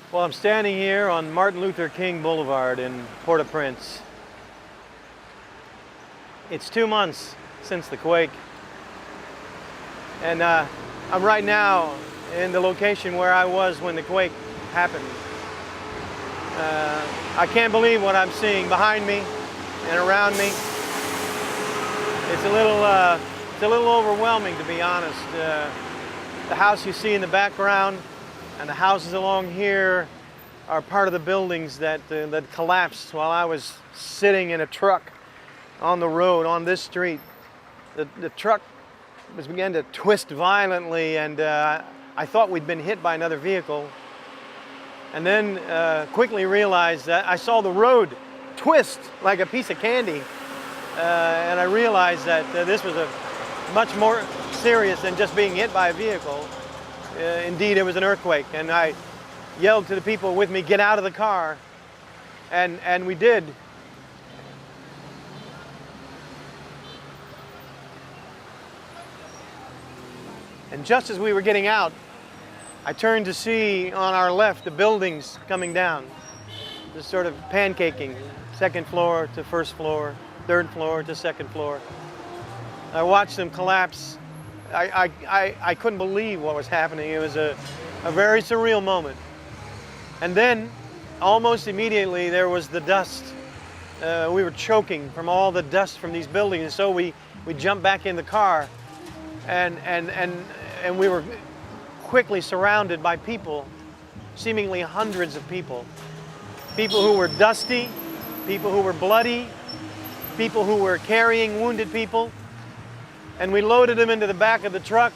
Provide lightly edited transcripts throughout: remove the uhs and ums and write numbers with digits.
Well, I'm standing here on Martin Luther King Boulevard in Port-au-Prince. It's 2 months since the quake, and I'm right now in the location where I was when the quake happened. I can't believe what I'm seeing behind me and around me. It's a little overwhelming, to be honest. The house you see in the background and the houses along here are part of the buildings that collapsed while I was sitting in a truck on the road on this street. The truck began to twist violently, and I thought we'd been hit by another vehicle. And then quickly realized that I saw the road twist like a piece of candy. And I realized that this was a much more serious than just being hit by a vehicle. Indeed, it was an earthquake. And I yelled to the people with me, "Get out of the car." And we did. And just as we were getting out, I turned to see on our left the buildings coming down, just sort of pancaking, second floor to first floor, third floor to second floor. I watched them collapse. I couldn't believe what was happening. It was a very surreal moment. And then, almost immediately, there was the dust. We were choking from all the dust from these buildings, and so we jumped back in the car, and we were quickly surrounded by people, seemingly hundreds of people. People who were dusty, people who were bloody, people who were carrying wounded people. And we loaded them into the back of the truck,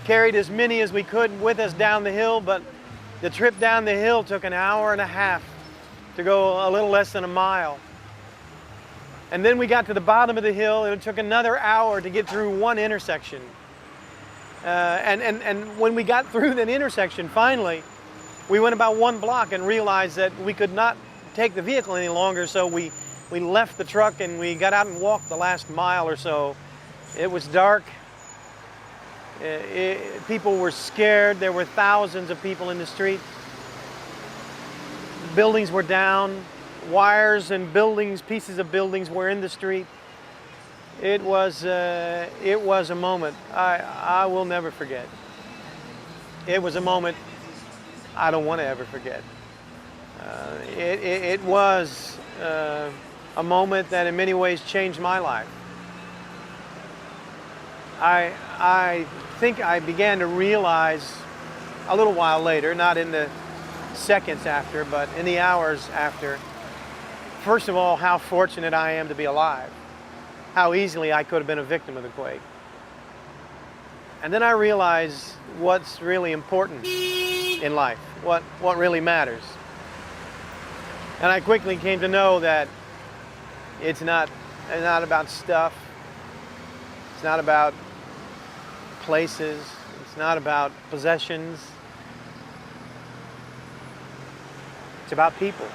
carried as many as we could with us down the hill, but the trip down the hill took an hour and a half to go a little less than a mile. And then we got to the bottom of the hill, and it took another hour to get through one intersection. And when we got through that intersection, finally, we went about 1 block and realized that we could not take the vehicle any longer, so we left the truck and we got out and walked the last mile or so. It was dark. People were scared. There were thousands of people in the street. Buildings were down. Wires and buildings, pieces of buildings were in the street. It was a moment I will never forget. It was a moment I don't want to ever forget. It was a moment that in many ways changed my life. I think I began to realize a little while later, not in the seconds after, but in the hours after, first of all, how fortunate I am to be alive. How easily I could have been a victim of the quake. And then I realized what's really important in life, what really matters. And I quickly came to know that it's not about stuff, it's not about places, it's not about possessions, it's about people.